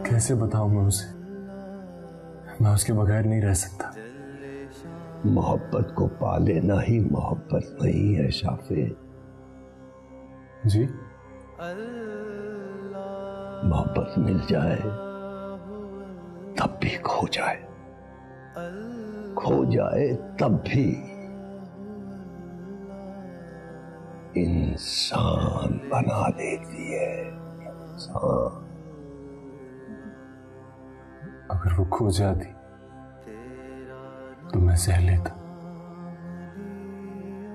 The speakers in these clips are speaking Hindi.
कैसे बताऊं मैं उसे? मैं उसके बगैर नहीं रह सकता। मोहब्बत को पा लेना ही मोहब्बत नहीं है शाफे। जी? मोहब्बत मिल जाए तब भी खो जाए, खो जाए तब भी इंसान बना देती है। इंसान अगर वो खो जाती तो मैं सह लेता,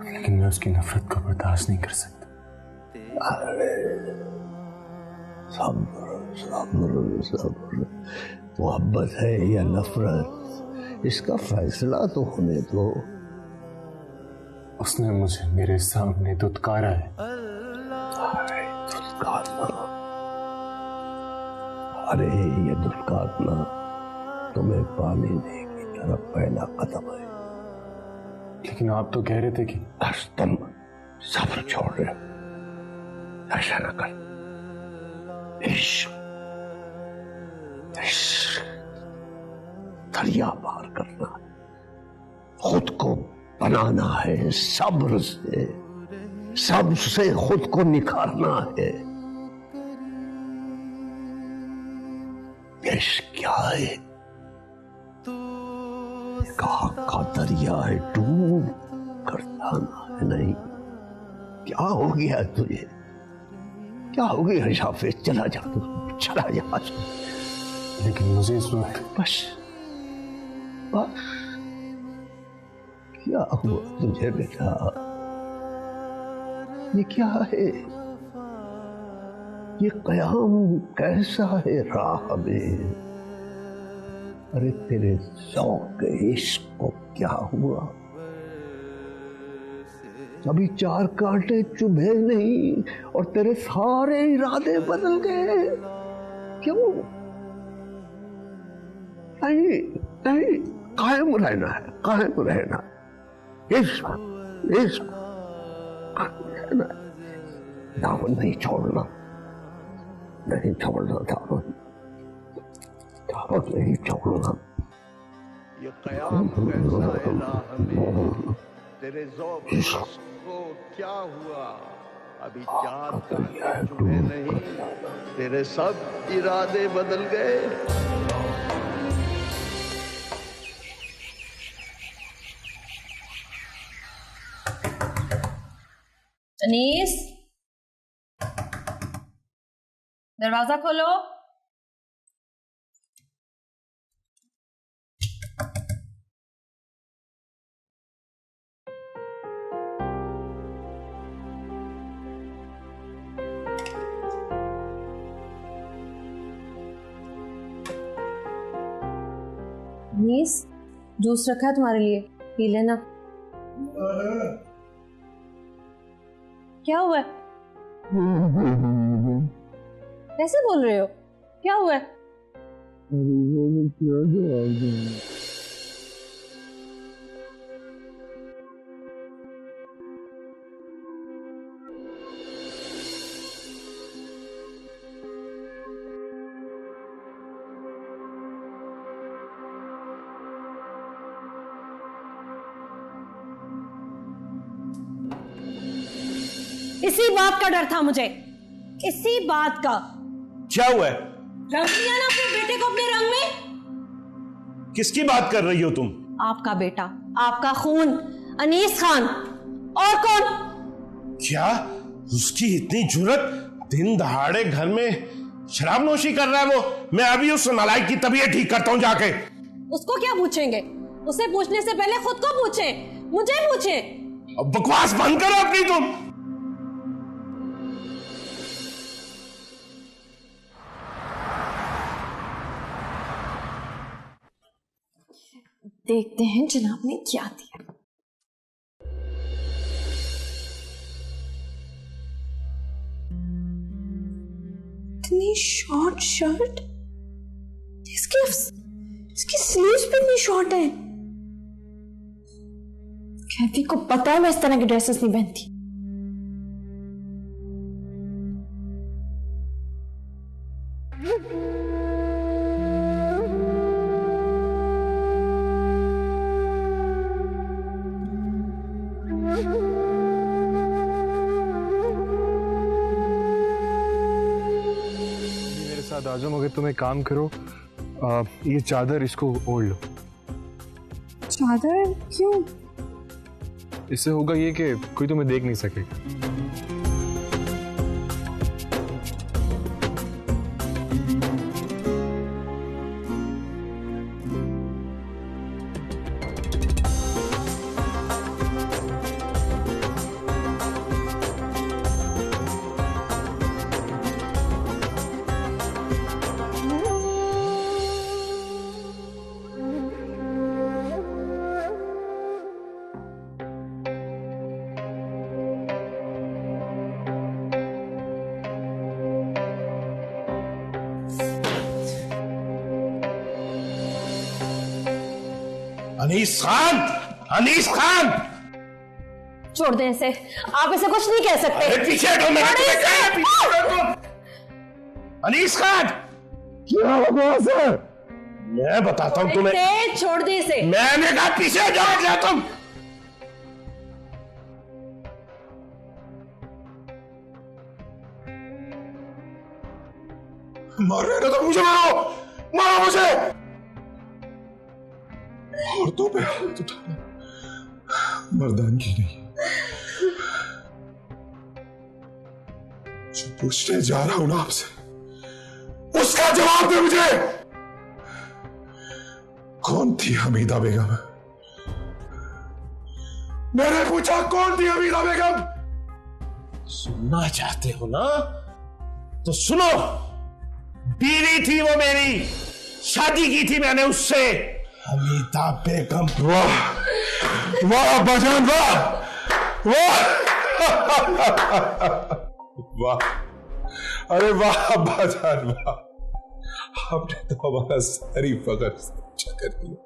लेकिन मैं उसकी नफरत को बर्दाश्त नहीं कर सकता। अरे सब्र सब्र सब्र, मोहब्बत है या नफरत, इसका फैसला तो होने दो। उसने मुझे मेरे सामने दुत्कारा है। अरे दुत्कारना, अरे ये दुत्कारना तुम्हें पाने देने की तरफ पहला कदम है। लेकिन आप तो कह रहे थे कि बस तुम सब्र छोड़ रहे हो। ऐसा न कर। इश्क दरिया पार करना, खुद को बनाना है, सब्र से सबसे खुद को निखारना है। इश्क क्या है? कहा का दरिया है, डूब कर जाना है। नहीं, क्या हो गया तुझे? क्या हो गया शाफे? चला जा, तू चला जा। लेकिन मुझे इस वक्त बस बस, क्या हुआ तुझे बेटा? ये क्या है? ये कयाम कैसा है राह में? अरे तेरे शौक इश्क को क्या हुआ? अभी 4 कांटे चुभे नहीं और तेरे सारे इरादे बदल गए। क्यों? नहीं नहीं, कायम रहना है, कायम रहना। इश्क इश्क रहना, दामन नहीं छोड़ना, नहीं छोड़ना दामन, दामन नहीं छोड़ना। ये कयाम कैसा है राह में, तेरे ज़ौक़ को क्या हुआ? अभी 4 कांटे चुभे नहीं, तेरे सब इरादे बदल गए। अनीस, दरवाजा खोलो। अनीस, जूस रखा है तुम्हारे लिए, पी लेना। क्या हुआ है? कैसे बोल रहे हो? क्या हुआ है? इसी बात का डर था मुझे, इसी बात का। क्या हुआ है? रंग लिया ना अपने बेटे को अपने रंग में। किसकी बात कर रही हो तुम? आपका बेटा, आपका खून, अनीस खान। और कौन? क्या उसकी इतनी जुर्रत? दिन दहाड़े घर में शराब नोशी कर रहा है वो। मैं अभी उस नालायक की तबीयत ठीक करता हूं जाके। उसको क्या पूछेंगे? उसे पूछने से पहले खुद को पूछे, मुझे पूछे। अब बकवास बंद करो अपनी तुम। देखते हैं जनाब ने क्या दिया। इतनी शॉर्ट शर्ट, इसकी स्लीव्स भी इतनी शॉर्ट है। कैफी को पता है मैं इस तरह की ड्रेसेस नहीं पहनती। मेरे साथ आ जाओ, मगर तुम एक काम करो, ये चादर इसको ओढ़ लो। चादर क्यों? इससे होगा ये कि कोई तुम्हें देख नहीं सकेगा। अनीस खान, अनीस खान, छोड़ दें इसे, आप इसे कुछ नहीं कह सकते। अरे पीछे हटो, मैंने तुम्हें कहा है पीछे हटो। अनीस खान, क्या हुआ सर? मैं बताता हूं तुम्हें। छोड़ दे इसे। मैंने कहा पीछे जाओ क्या तुम? मार रहे तो मुझे मारो, मारो मुझे। औरतों पे हाथ उठाना मर्दानगी नहीं। जो पूछने जा रहा हूं ना आपसे, उसका जवाब दे मुझे। कौन थी हमीदा बेगम? मैंने पूछा कौन थी हमीदा बेगम? सुनना चाहते हो ना तो सुनो। बीवी थी वो मेरी, शादी की थी मैंने उससे, हमीदा बेगम। वाह वाह बजान, वाह वाह वाह, अरे वाह बजान वाह। आपने तो हमारा सारी फख्र अच्छा कर दिया।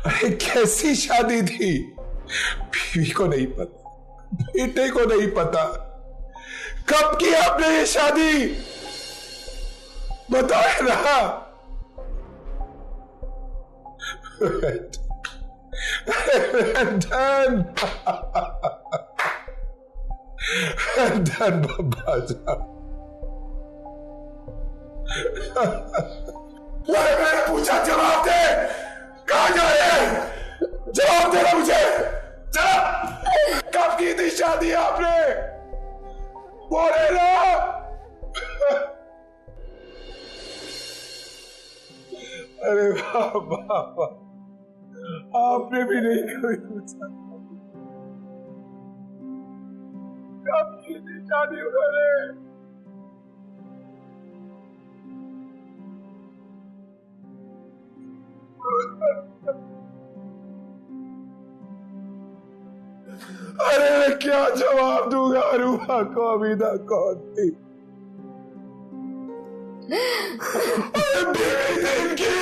अरे कैसी शादी थी, बीवी को नहीं पता, बेटे को नहीं पता। कब की आपने ये शादी? बताए ना। धन बाबा जा। मैंने पूछा जवाब दे, कहां जा रहे? जवाब देना मुझे। चला, कब की थी शादी आपने? बोले ना। अरे वाह वाह वाह, आपने भी नहीं कभी पूछा कब की थी शादी उन्होंने? अरे मैं क्या जवाब दूंगा रूहा को हमीदा कौन थी? बीवी की।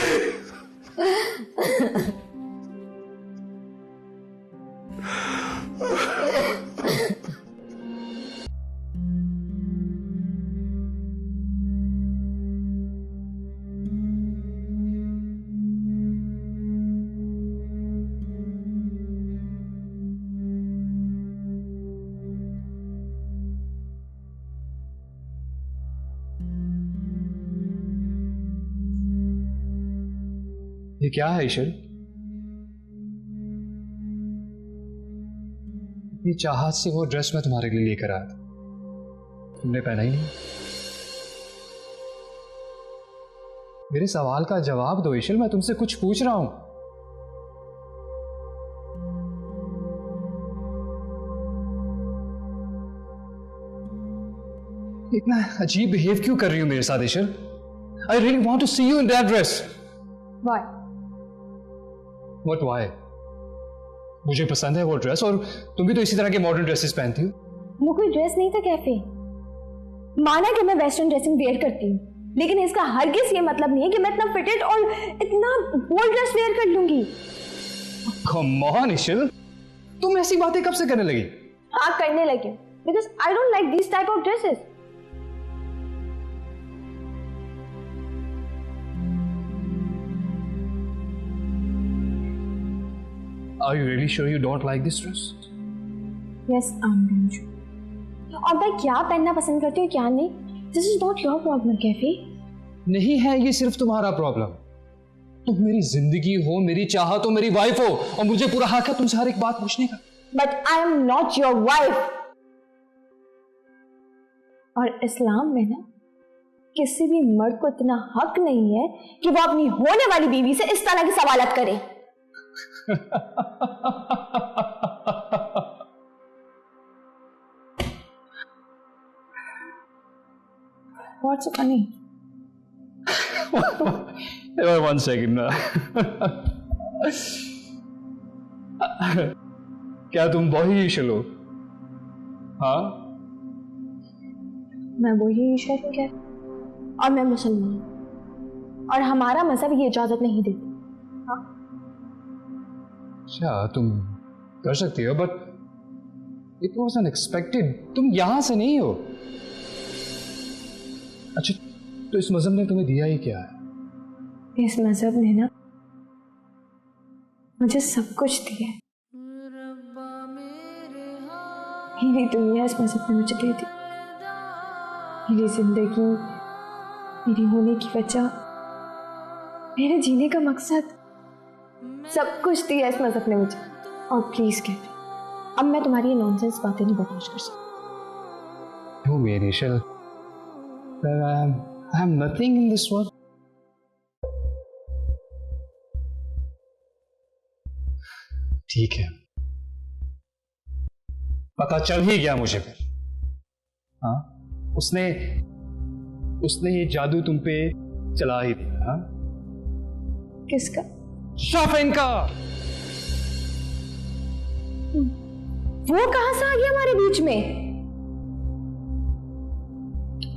ये क्या है ईशल? इतनी चाहत से वो ड्रेस मैं तुम्हारे लिए लेकर आया था, तुमने पहना ही नहीं। मेरे सवाल का जवाब दो ईशल, मैं तुमसे कुछ पूछ रहा हूं। इतना अजीब बिहेव क्यों कर रही हो मेरे साथ Ishal? I really want to see you in that dress. Why? What why? मुझे पसंद है वो ड्रेस, और तुम भी तो इसी तरह के मॉडर्न ड्रेसेस पहनती हो। वो कोई ड्रेस नहीं था कैफे। माना कि मैं वेस्टर्न ड्रेसिंग वेयर करती हूँ, लेकिन इसका हरगिज ये मतलब नहीं है कि मैं इतना फिटेड और इतना बोल्ड ड्रेस वेयर कर लूंगी। Come on, इशिल, तुम ऐसी बातें कब से करने लगी? हाँ, करने लगी, because I don't like this type of dresses. Are you really sure you don't like this dress? Yes, I'm really sure. और मैं क्या पहनना पसंद करती हूँ क्या नहीं, this is not your problem cafe. नहीं है, ये सिर्फ तुम्हारा प्रॉब्लम। तुम मेरी जिंदगी हो, मेरी चाहत हो, मेरी वाइफ हो, और मुझे पूरा हक है तुमसे हर एक बात पूछने का। But I am not your wife. और इस्लाम में ना किसी भी मर्द को इतना हक नहीं है कि वो अपनी होने वाली बीवी से इस तरह की सवालत करे। What's so funny? One second ना। क्या तुम वही इशिल हो? हाँ, मैं वही ईश्वर हूँ क्या? और मैं मुसलमान हूँ, और हमारा मजहब ये इजाजत नहीं देता। हाँ? अच्छा, तुम कर सकती हो, बट इट वॉज अनएक्सपेक्टेड। तुम यहां से नहीं हो। अच्छा, तो इस मजहब ने तुम्हें दिया ही क्या है? इस मजहब ने ना मुझे सब कुछ दिया है। मेरी दुनिया इस मजहब ने मुझे दे दी। मेरी जिंदगी, मेरी होने की वजह, मेरे जीने का मकसद, सब कुछ दिया इस मजहब ने मुझे। और प्लीज कहते, अब मैं तुम्हारी ये नॉनसेंस बातें नहीं बर्दाश्त कर सकती। क्यों मेरी शल? I am nothing in this world. ठीक है, पता चल ही गया मुझे फिर। हाँ, उसने ये जादू तुम पे चला ही दिया। हाँ, किसका? शाफिन का। वो कहां से आ गया हमारे बीच में?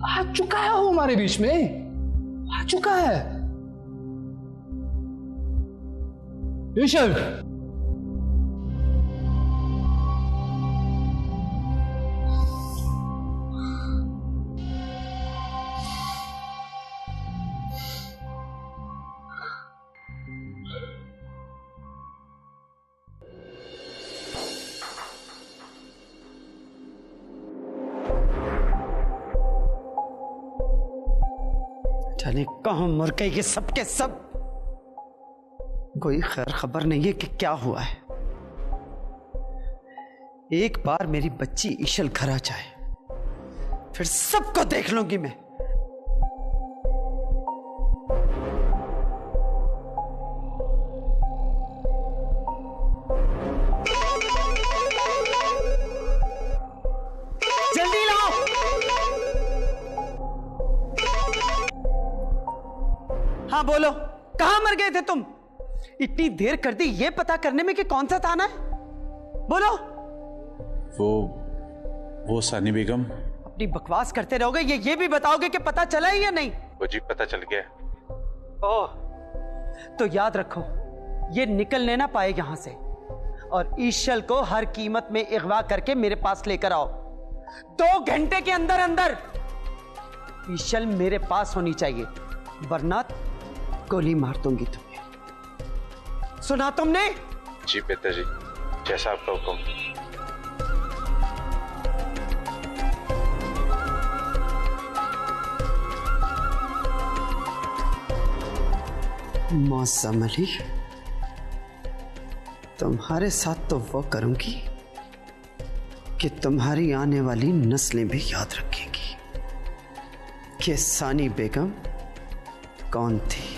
आ चुका है वो हमारे बीच में, आ चुका है। इशिल, जाने कहां मर गए ये सब के सब। कोई खैर खबर नहीं है कि क्या हुआ है। एक बार मेरी बच्ची इशल घर आ जाए, फिर सबको देख लूंगी मैं। जल्दी लाओ। हाँ बोलो, कहां मर गए थे तुम? इतनी देर कर दी ये पता करने में कि कौन सा थाना है। बोलो। वो सानी बेगम। अपनी बकवास करते रहोगे, ये भी बताओगे कि पता चला ही या नहीं? वो जी पता चल गया। ओह, तो याद रखो, ये निकलने ना पाए यहां से, और ईशल को हर कीमत में अगवा करके मेरे पास लेकर आओ। 2 घंटे के अंदर अंदर ईशल मेरे पास होनी चाहिए, वरना गोली मार दूंगी तुम्हें। सुना तुमने? जी पिताजी, जैसा आपका हुक्म। मौसम अली, तुम्हारे साथ तो वो करूंगी कि तुम्हारी आने वाली नस्लें भी याद रखेंगी कि सानी बेगम कौन थी।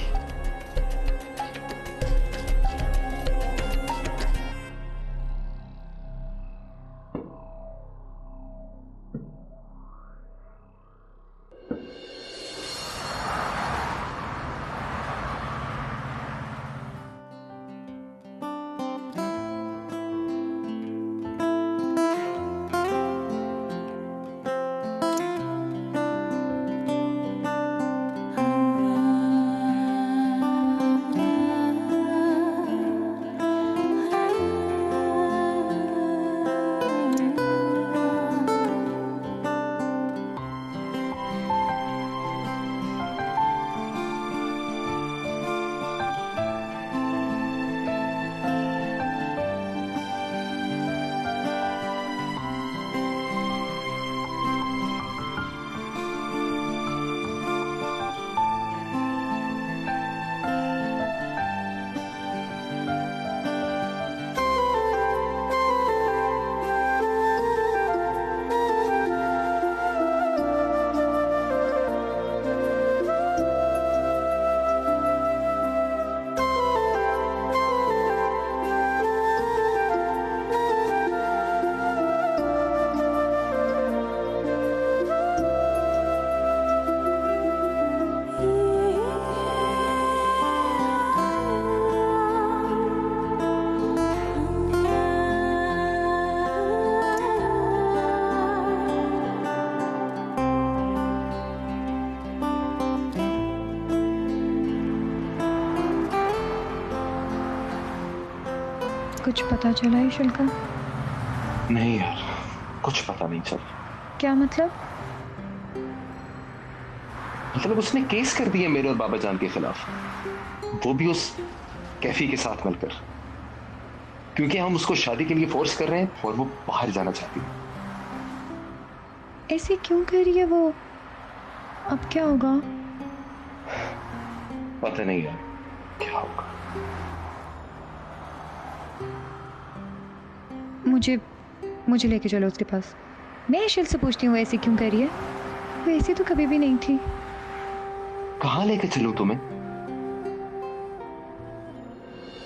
कुछ पता चला ईशल का? नहीं यार, कुछ पता नहीं चला। क्या मतलब? मतलब उसने केस कर दिया मेरे और बाबा जान के खिलाफ, वो भी उस कैफी के साथ मिलकर, क्योंकि हम उसको शादी के लिए फोर्स कर रहे हैं और वो बाहर जाना चाहती है। ऐसे क्यों कर रही है वो? अब क्या होगा? पता नहीं यार क्या होगा। मुझे लेके चलो उसके पास। मैं ईशल से पूछती हूँ ऐसे क्यों कर रही है। वो ऐसी तो कभी भी नहीं थी। कहाँ लेके चलूं तुम्हें?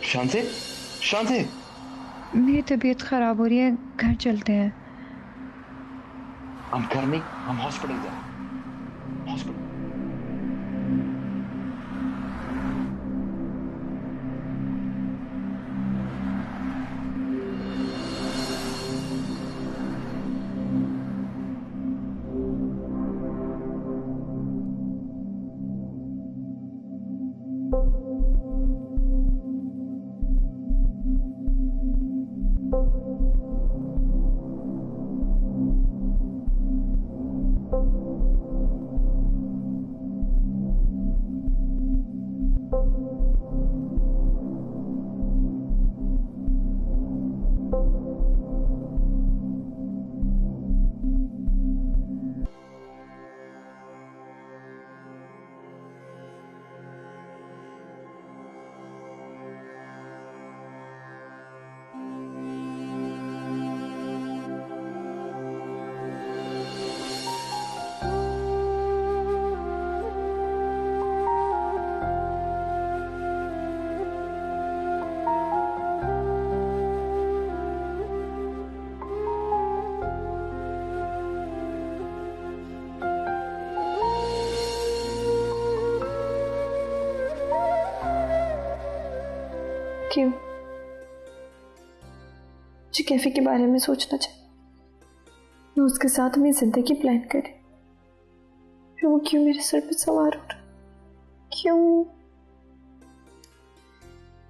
शांति, शांति, मेरी तबीयत खराब हो रही है, घर चलते हैं। हम घर नहीं, हम हॉस्पिटल जाए। हॉस्पिटल। क्यों? मुझे कैफे के बारे में सोचना चाहिए। मैं उसके साथ अपनी जिंदगी प्लान करी, फिर वो क्यों मेरे सर पे सवार हो रहा? क्यों?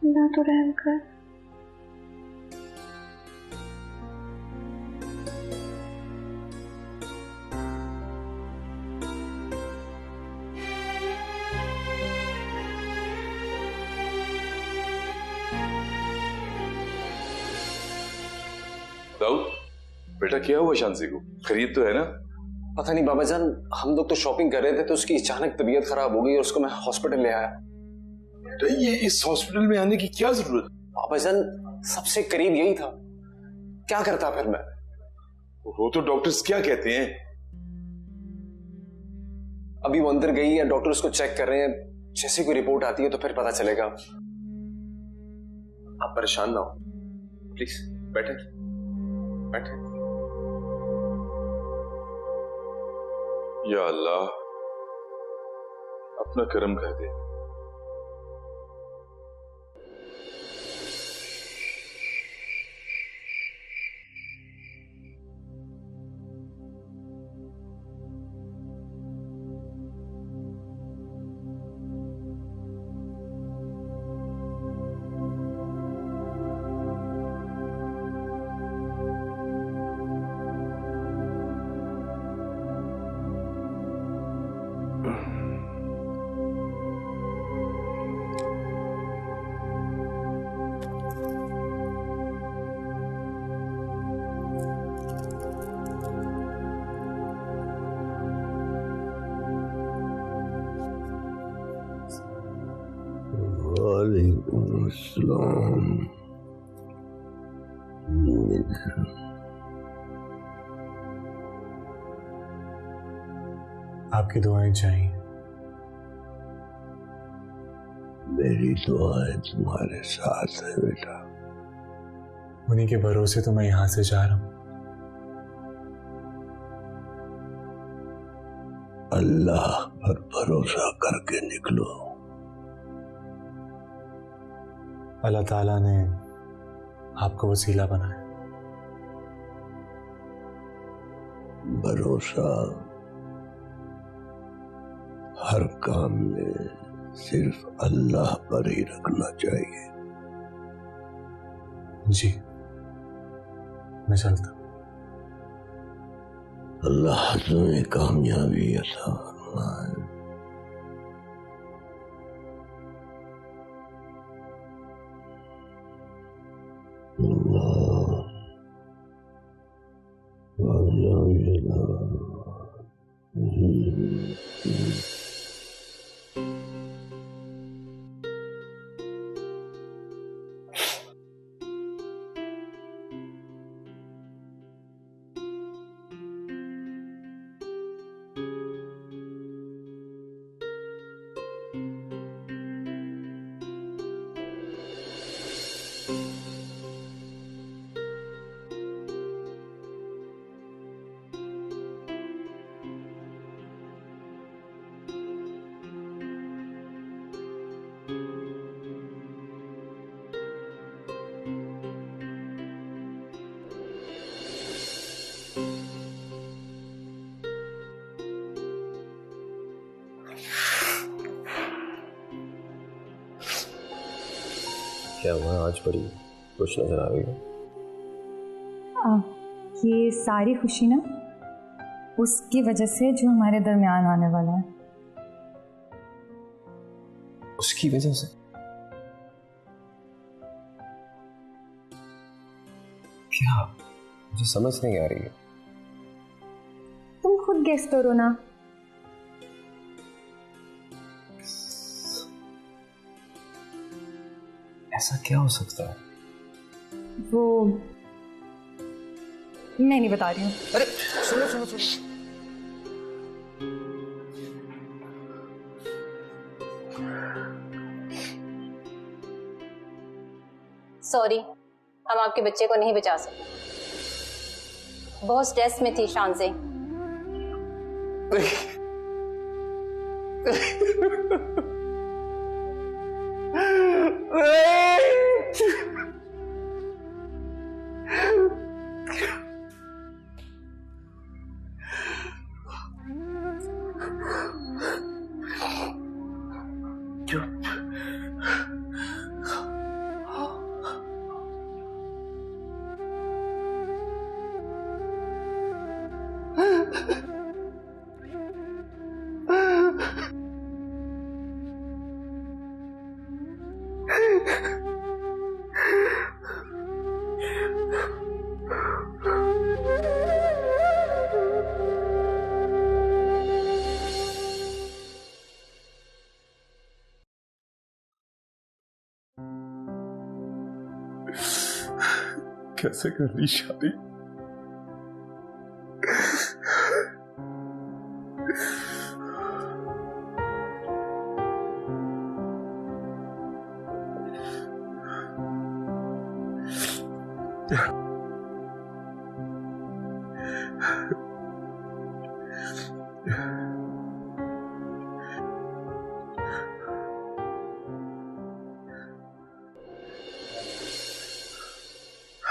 ना तो रहम कर। दाऊद, बेटा क्या हुआ शांति को? खरीद तो है ना? पता नहीं बाबा जान, हम लोग तो शॉपिंग कर रहे थे तो उसकी अचानक तबीयत खराब हो गई और उसको मैं हॉस्पिटल ले आया। बेटा ये इस हॉस्पिटल में आने की क्या जरूरत? बाबा जान सबसे करीब यही था, क्या करता फिर मैं? वो तो डॉक्टर्स क्या कहते हैं? अभी वो अंदर गई है, डॉक्टर उसको चेक कर रहे हैं, जैसे कोई रिपोर्ट आती है तो फिर पता चलेगा। आप परेशान ना हो, प्लीज बैठे बैठे। या अल्लाह अपना करम कर दे। वालेकुम अस्सलाम। आपकी दुआएं चाहिए। मेरी दुआएं तुम्हारे साथ है बेटा। उन्हीं के भरोसे तो मैं यहां से जा रहा हूं। अल्लाह पर भरोसा करके निकलो। अल्लाह ताला ने आपको वसीला बनाया। भरोसा हर काम में सिर्फ अल्लाह पर ही रखना चाहिए। जी मैं चलता। अल्लाह तुम्हें कामयाबी अता फरमाए। क्या हुआ, आज बड़ी खुश नजर आ रही है? ये सारी खुशी ना उसकी वजह से जो हमारे दरमियान आने वाला है। उसकी वजह से? क्या? मुझे समझ नहीं आ रही है। तुम खुद गेस करो ना। ऐसा क्या हो सकता है? वो मैं नहीं बता रही हूँ। अरे सुनो सुनो सुनो, सॉरी, हम आपके बच्चे को नहीं बचा सकते। बहुत स्ट्रेस में थी शान से। कैसे कर ली शादी?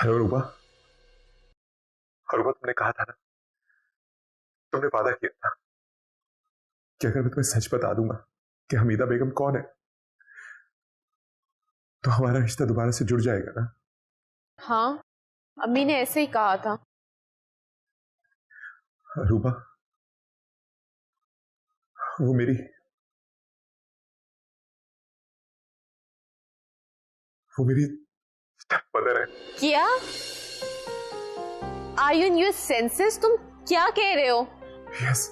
हेलो रूबा। रूबा, तुमने कहा था ना, तुमने वादा किया था कि अगर मैं तुम्हें सच बता दूंगा कि हमीदा बेगम कौन है तो हमारा रिश्ता दोबारा से जुड़ जाएगा ना? हाँ, अम्मी ने ऐसे ही कहा था। रूबा, वो मेरी स्टेपमदर है। क्या? Are you in your senses? तुम क्या कह रहे हो? यस,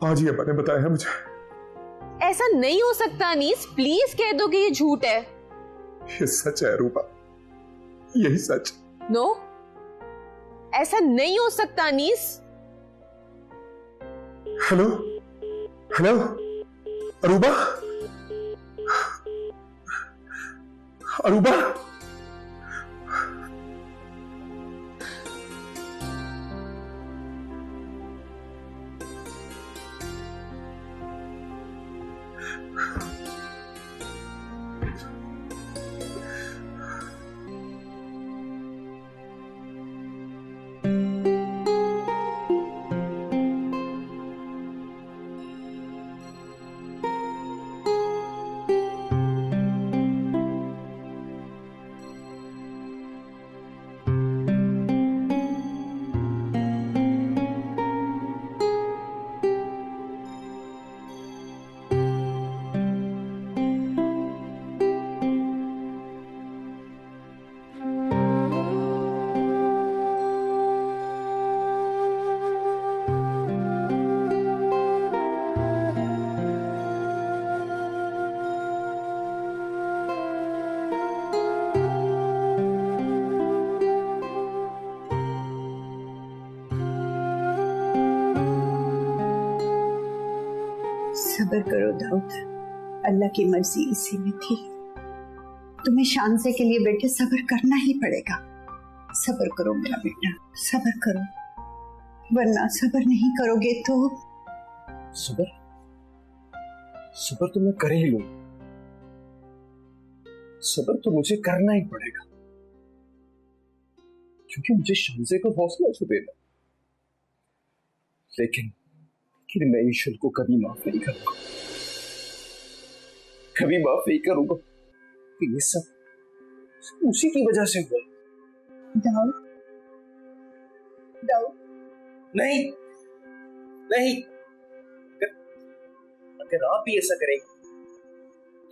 आज ये मैंने बताया है मुझे। ऐसा नहीं हो सकता अनीस, प्लीज कह दो कि ये झूठ है। ये सच है रूबा, यही सच। नो, ऐसा नहीं हो सकता अनीस। हेलो हेलो अरूबा, अरूबा, सब्र करो दाऊद, अल्लाह की मर्जी इसी में थी। तुम्हें शानसे के लिए बेटे सब्र करना ही पड़ेगा। सब्र करो मेरा बेटा, सब्र करो, वरना सब्र नहीं करोगे तो। सब्र सब्र तो मैं कर ही लूं, सब्र तो मुझे करना ही पड़ेगा, क्योंकि मुझे शानसे को हौसला तो देना। लेकिन मैं ईश्वर को कभी माफ नहीं करूंगा, कभी माफ नहीं करूंगा कि ये सब उसी की वजह से हुआ। दाऊद, दाऊद, नहीं नहीं, अगर आप भी ऐसा करेंगे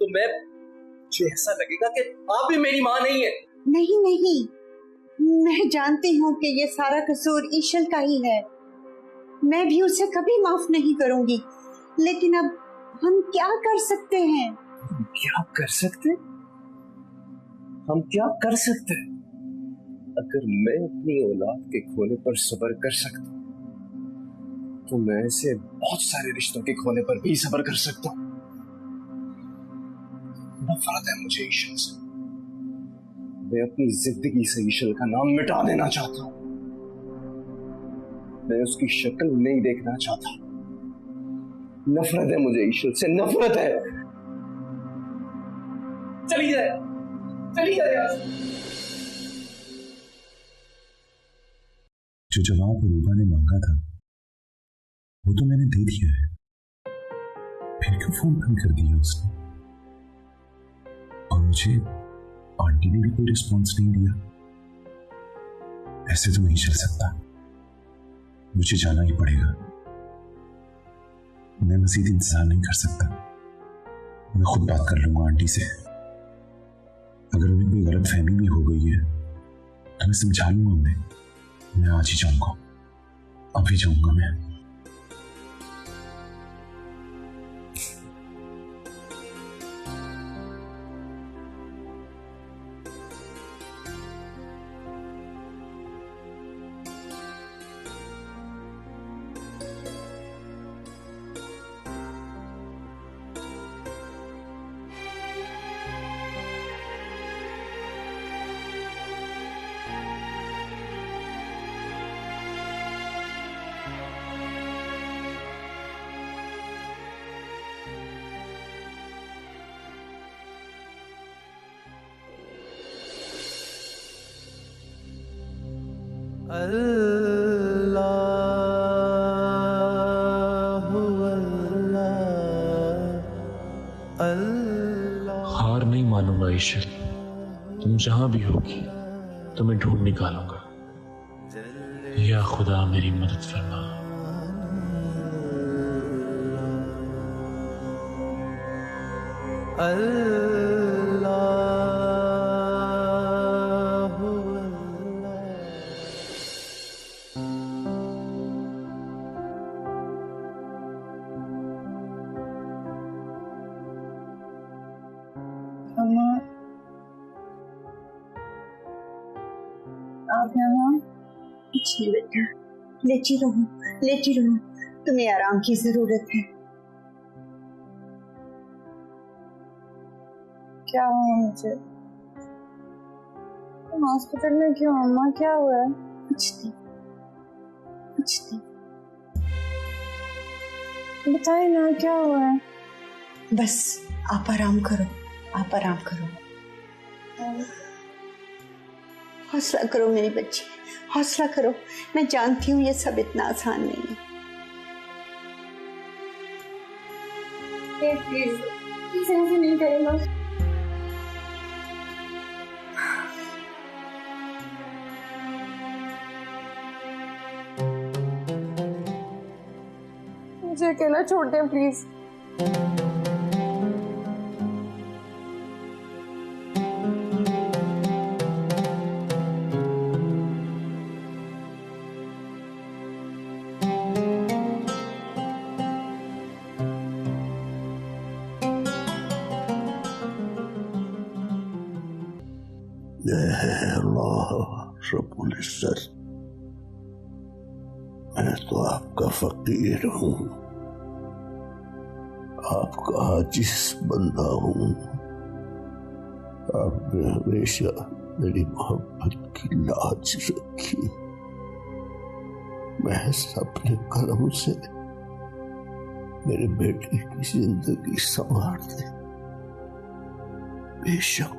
तो मुझे ऐसा लगेगा कि आप भी मेरी मां नहीं है। नहीं नहीं, मैं जानती हूँ कि ये सारा कसूर ईश्वर का ही है, मैं भी उसे कभी माफ नहीं करूंगी। लेकिन अब हम क्या कर सकते हैं? क्या कर सकते? हम क्या कर सकते हैं? अगर मैं अपनी औलाद के खोने पर सब्र कर सकता तो मैं ऐसे बहुत सारे रिश्तों के खोने पर भी सब्र कर सकता हूं। नफरत है मुझे ईश्वर से, मैं अपनी जिंदगी से ईश्वर का नाम मिटा देना चाहता हूं, मैं उसकी शक्ल नहीं देखना चाहता। नफरत है मुझे ईश्वर से, नफरत है। चली जाए, चली जाए यार। जो जवाब रूबा ने मांगा था वो तो मैंने दे दिया है, फिर क्यों फोन बंद कर दिया उसने? और मुझे आंटी ने भी कोई रिस्पॉन्स नहीं दिया। ऐसे तो नहीं चल सकता, मुझे जाना ही पड़ेगा। मैं मजीद इंतजार नहीं कर सकता, मैं खुद बात कर लूंगा आंटी से। अगर उन्हें कोई गलत फहमी भी हो गई है तो मैं समझा लूंगा उन्हें। मैं आज ही जाऊंगा, अभी जाऊंगा मैं। हार नहीं मानूंगा ईश्वर, तुम जहां भी होगी तुम्हें ढूंढ निकालूंगा। या खुदा मेरी मदद फरमा। अम्मा, आप यहाँ? कुछ नहीं बेटा, लेटी रहो, लेटी रहो, तुम्हें आराम की जरूरत है। क्या हुआ मुझे? हॉस्पिटल में क्यों अम्मा, क्या हुआ है? कुछ नहीं, कुछ नहीं। बताइए ना क्या हुआ है? बस आप आराम करो, आप आराम करो। हौसला करो मेरी बच्ची, हौसला करो। मैं जानती हूँ ये सब इतना आसान नहीं है। प्लीज प्लीज ऐसे नहीं करेगा। मुझे अकेला छोड़ दें प्लीज। अल्लाह रब्बुल इज्जत, मैं तो आपका फकीर हूं, आपका आजिज बंदा हूं। आपने हमेशा मेरी मोहब्बत की लाज रखी। महज अपने कलम से मेरे बेटे की जिंदगी संवार दे। बेशक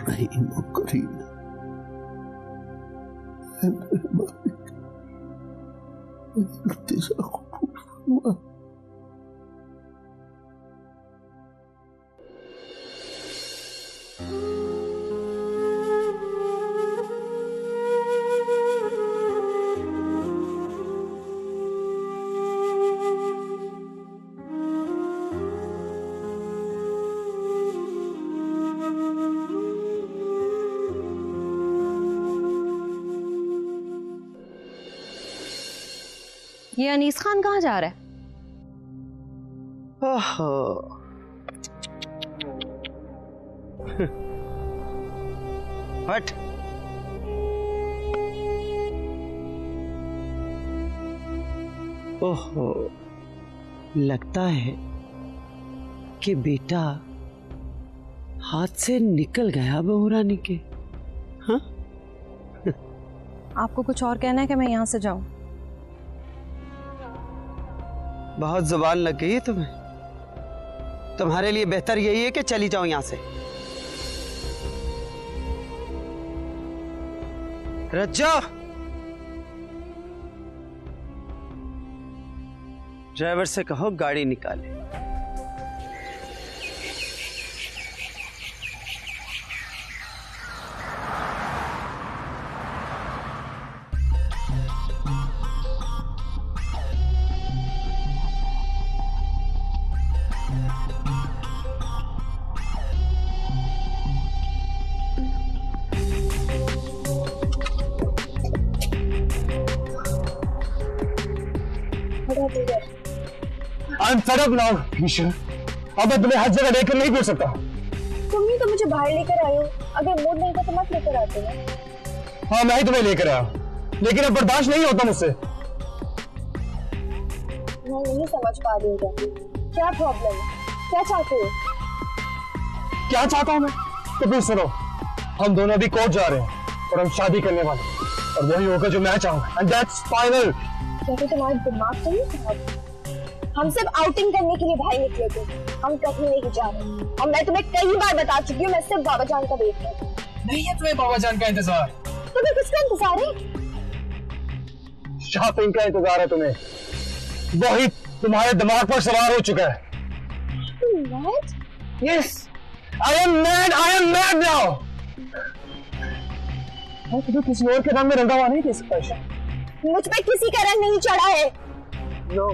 रहीम और करीम मेरे मालिक, तेरा हुआ। ये अनीस खान कहाँ जा रहा है? ओहो, हट। ओहो, लगता है कि बेटा हाथ से निकल गया बहू रानी के। हाँ? आपको कुछ और कहना है कि मैं यहाँ से जाऊं? बहुत जुबान लग गई है तुम्हें। तुम्हारे लिए बेहतर यही है कि चली जाओ यहां से। रज्जो, ड्राइवर से कहो गाड़ी निकाले। I'm fed up now, Isha. अब मैं तुम्हें हर जगह लेकर नहीं घूम सकता। तुम ही तो मुझे बाहर लेकर आए हो। अगर मूड नहीं था तो मत लेकर आते ना। हाँ, मैं ही तुम्हें लेकर आया, लेकिन अब बर्दाश्त नहीं होता मुझसे। मैं नहीं समझ पा रही हूँ क्या प्रॉब्लम है, क्या चाहते हो? क्या चाहता हूँ मैं? तो फिर सुनो, हम दोनों अभी कोर्ट जा रहे हैं और हम शादी करने वाले, और वही होगा जो मैं चाहूँगा, and that's final। क्या तुम्हारा दिमाग तो नहीं खराब? हम सिर्फ आउटिंग करने के लिए बाहर निकले थे, हम कहीं नहीं जा रहे। और मैं तुम्हें कई बार बता चुकी हूँ, मैं सिर्फ बाबा जान का वेट कर। नहीं है तुम्हें बाबा जान का इंतजार? तुम्हें किसका इंतजार है? शॉपिंग का इंतजार है तुम्हें। वही तुम्हारे दिमाग पर सवार हो चुका है। What? Yes, I am mad. I am mad now. मैं तुम्हें किसी और के रंग में रंगा हुआ नहीं दे सकता ईशा। मुझ पे किसी का रंग नहीं चढ़ा है। No.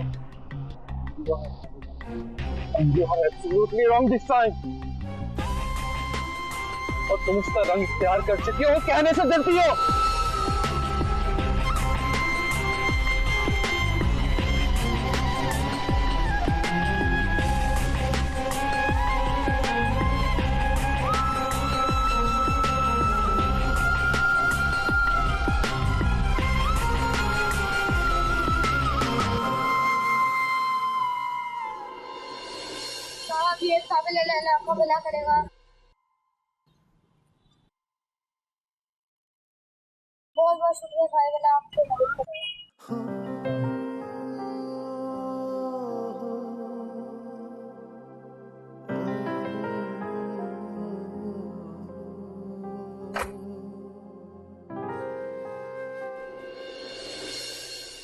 And you are absolutely wrong this time. और तुम उसका रंग इख्तियार कर चुकी हो, कहने से डरती हो। आपको भला करेगा। बहुत बहुत शुक्रिया साहिब, अल्लाह आपको मदद करेगा।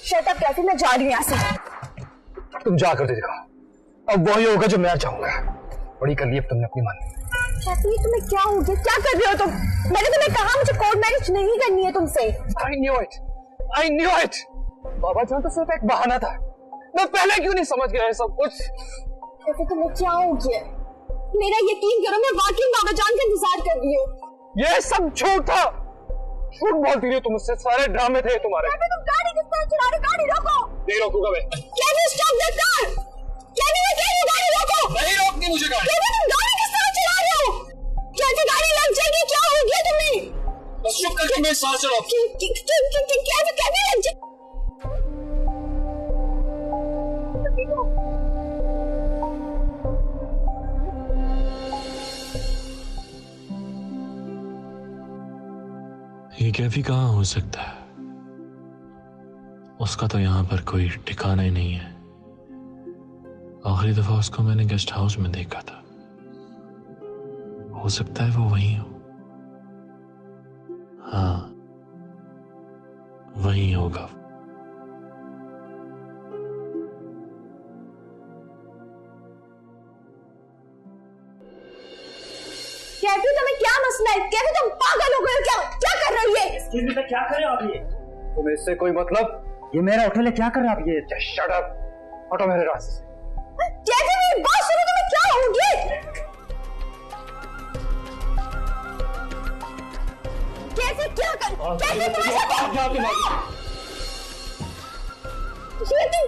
शट अप कैफी, मैं जा रही हूँ यहाँ से। तुम जा कर दिखा, अब वही होगा जो मैं चाहूंगा। बड़ी कर ली अब तुमने अपनी मान। कैफी, तुम्हें क्या हो गया? क्या कर रहे हो तुम? मैंने तुम्हें कहा मुझे कोर्ट मैरिज नहीं करनी है तुमसे। I knew it. I knew it. बाबा जान तो सिर्फ एक बहाना था। मैं पहले क्यों नहीं समझ गया सब कुछ? कैफी, तुम्हें क्या हो गया? मेरा यकीन करो, मैं वाकई बाबा जान का इंतजार कर रही हूँ। ये सब झूठ था। झूठ बोलती रही तुम मुझसे, सारे ड्रामे थे तुम्हारे। कैफी, तुम गाड़ी किस तरह चला रहे हो? गाड़ी रोको। नहीं रोकूंगा मैं। Kaifi, stop the car. Kaifi, मैं कह रही हूँ गाड़ी रोको। नहीं रोकनी मुझे गाड़ी। कैफी, तुम गाड़ी किस तरह चला रहे हो? कैफी, गाड़ी लग जाएगी, क्या हो गया तुम्हें? बस चुप करके मेरे साथ चलो। कैफी, कैफी लग जाए। ये कैफी कहाँ हो सकता है? उसका तो यहां पर कोई ठिकाना ही नहीं है। आखिरी दफा उसको मैंने गेस्ट हाउस में देखा था। हो सकता है वो वहीं हो। हाँ, वहीं होगा। कैफी, तुम्हें क्या मसला है? कैफी, तुम पागल हो गए हो क्या? क्या कर रही है? क्या कर रहे हो आप? ये तुम्हें इससे कोई मतलब? ये मेरा होटल है, क्या कर रहे हो आप? ये शट अप, हटो मेरे रास्ते से। कैफी, मेरी बात सुनो, तुम्हें क्या हो गया? कैफी, क्या कर? कैफी, ये तुम